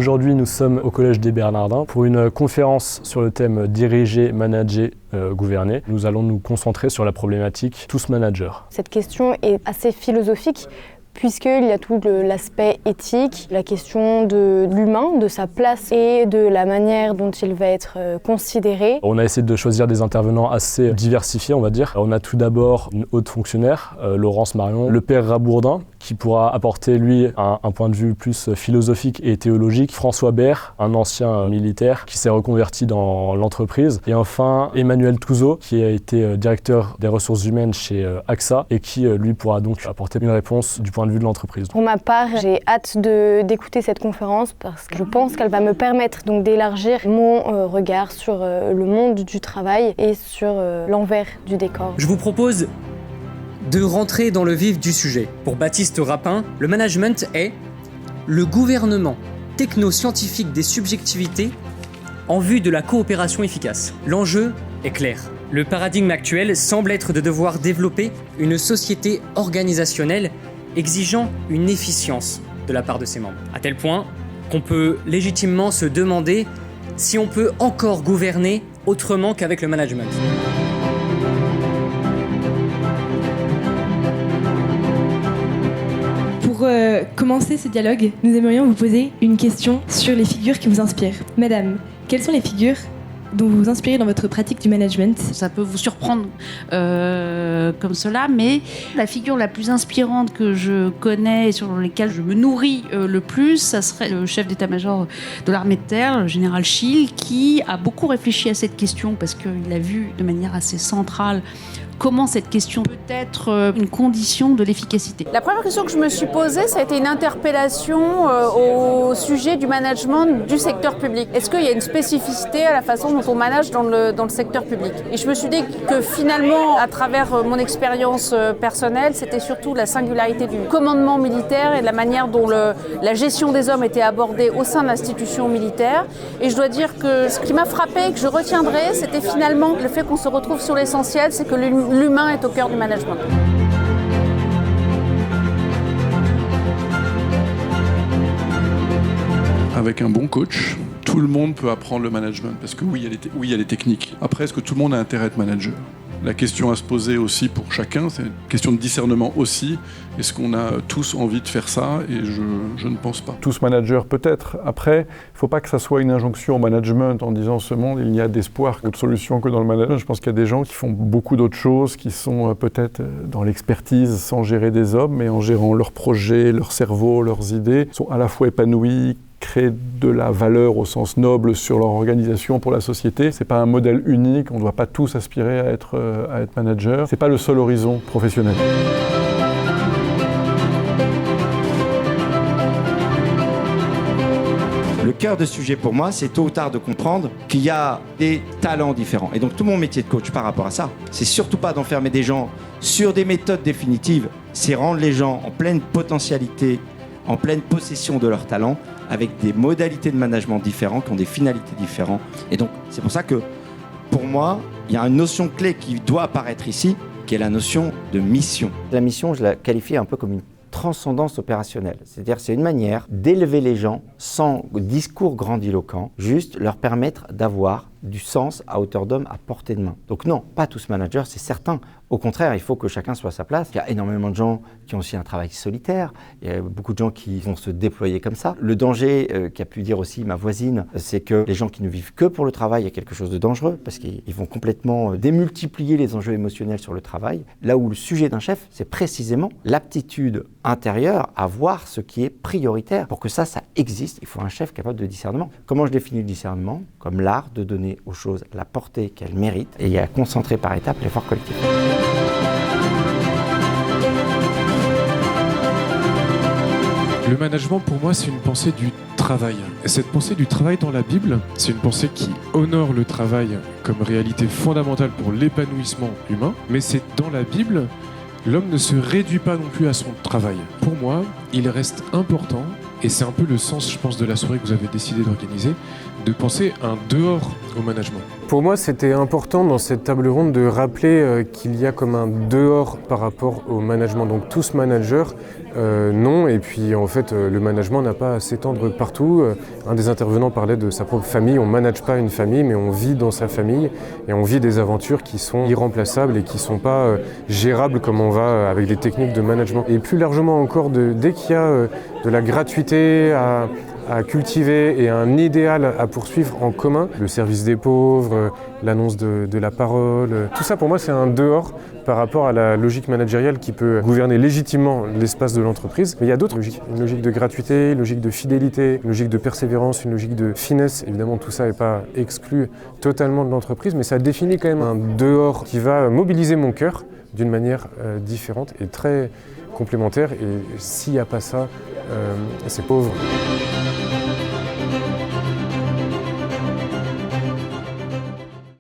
Aujourd'hui, nous sommes au Collège des Bernardins pour une conférence sur le thème diriger, manager, gouverner. Nous allons nous concentrer sur la problématique tous managers. Cette question est assez philosophique puisqu'il y a tout l'aspect éthique, la question de l'humain, de sa place et de la manière dont il va être considéré. On a essayé de choisir des intervenants assez diversifiés, on va dire. On a tout d'abord une haute fonctionnaire, Laurence Marion, le père Rabourdin, qui pourra apporter, lui, un point de vue plus philosophique et théologique. François Bert, un ancien militaire qui s'est reconverti dans l'entreprise. Et enfin, Emmanuel Touzeau, qui a été directeur des ressources humaines chez AXA et qui, lui, pourra donc apporter une réponse du point de vue de l'entreprise. Pour ma part, j'ai hâte d'écouter cette conférence parce que je pense qu'elle va me permettre donc d'élargir mon regard sur le monde du travail et sur l'envers du décor. Je vous propose de rentrer dans le vif du sujet. Pour Baptiste Rapin, le management est le gouvernement techno-scientifique des subjectivités en vue de la coopération efficace. L'enjeu est clair. Le paradigme actuel semble être de devoir développer une société organisationnelle exigeant une efficience de la part de ses membres. À tel point qu'on peut légitimement se demander si on peut encore gouverner autrement qu'avec le management. Pour commencer ce dialogue, nous aimerions vous poser une question sur les figures qui vous inspirent. Madame, quelles sont les figures dont vous vous inspirez dans votre pratique du management? Ça peut vous surprendre comme cela, mais la figure la plus inspirante que je connais et sur laquelle je me nourris le plus, ça serait le chef d'état-major de l'armée de terre, le général Schill, qui a beaucoup réfléchi à cette question parce qu'il a vu de manière assez centrale comment cette question peut être une condition de l'efficacité. La première question que je me suis posée, ça a été une interpellation au sujet du management du secteur public. Est-ce qu'il y a une spécificité à la façon dont on manage dans le secteur public? Et je me suis dit que finalement, à travers mon expérience personnelle, c'était surtout la singularité du commandement militaire et de la manière dont la gestion des hommes était abordée au sein de l'institution militaire. Et je dois dire que ce qui m'a frappé et que je retiendrai, c'était finalement le fait qu'on se retrouve sur l'essentiel, c'est que l'humain est au cœur du management. Avec un bon coach, tout le monde peut apprendre le management parce que oui, il y a les techniques. Après, est-ce que tout le monde a intérêt à être manager? La question à se poser aussi pour chacun, c'est une question de discernement aussi. Est-ce qu'on a tous envie de faire ça? Et je ne pense pas. Tous managers peut-être. Après, il ne faut pas que ça soit une injonction au management en disant ce monde, il n'y a d'espoir ou de solution que dans le management. Je pense qu'il y a des gens qui font beaucoup d'autres choses, qui sont peut-être dans l'expertise sans gérer des hommes, mais en gérant leurs projets, leur cerveau, leurs idées, sont à la fois épanouis, créer de la valeur au sens noble sur leur organisation pour la société. C'est pas un modèle unique, on ne doit pas tous aspirer à être manager. C'est pas le seul horizon professionnel. Le cœur de sujet pour moi, c'est tôt ou tard de comprendre qu'il y a des talents différents. Et donc tout mon métier de coach par rapport à ça, c'est surtout pas d'enfermer des gens sur des méthodes définitives, c'est rendre les gens en pleine potentialité, en pleine possession de leurs talents, avec des modalités de management différentes, qui ont des finalités différentes. Et donc, c'est pour ça que, pour moi, il y a une notion clé qui doit apparaître ici, qui est la notion de mission. La mission, je la qualifie un peu comme une transcendance opérationnelle. C'est-à-dire c'est une manière d'élever les gens sans discours grandiloquent, juste leur permettre d'avoir du sens à hauteur d'homme, à portée de main. Donc non, pas tous managers, c'est certain. Au contraire, il faut que chacun soit à sa place. Il y a énormément de gens qui ont aussi un travail solitaire. Il y a beaucoup de gens qui vont se déployer comme ça. Le danger qu'a pu dire aussi ma voisine, c'est que les gens qui ne vivent que pour le travail, il y a quelque chose de dangereux parce qu'ils vont complètement démultiplier les enjeux émotionnels sur le travail. Là où le sujet d'un chef, c'est précisément l'aptitude intérieure à voir ce qui est prioritaire. Pour que ça existe, il faut un chef capable de discernement. Comment je définis le discernement? Comme l'art de donner aux choses la portée qu'elles méritent et à concentrer par étapes l'effort collectif. Le management, pour moi, c'est une pensée du travail. Et cette pensée du travail dans la Bible, c'est une pensée qui honore le travail comme réalité fondamentale pour l'épanouissement humain. Mais c'est dans la Bible, l'homme ne se réduit pas non plus à son travail. Pour moi, il reste important, et c'est un peu le sens, je pense, de la soirée que vous avez décidé d'organiser, de penser un dehors au management. Pour moi, c'était important dans cette table ronde de rappeler qu'il y a comme un dehors par rapport au management. Donc tous managers, non. Et puis en fait, le management n'a pas à s'étendre partout. Un des intervenants parlait de sa propre famille. On ne manage pas une famille, mais on vit dans sa famille. Et on vit des aventures qui sont irremplaçables et qui ne sont pas gérables comme on va avec des techniques de management. Et plus largement encore, dès qu'il y a de la gratuité à cultiver et un idéal à poursuivre en commun, le service des pauvres, l'annonce de la parole, tout ça pour moi c'est un dehors par rapport à la logique managériale qui peut gouverner légitimement l'espace de l'entreprise. Mais il y a d'autres logiques, une logique de gratuité, une logique de fidélité, une logique de persévérance, une logique de finesse. Évidemment tout ça n'est pas exclu totalement de l'entreprise, mais ça définit quand même un dehors qui va mobiliser mon cœur d'une manière différente et très complémentaire. Et s'il n'y a pas ça, c'est pauvre.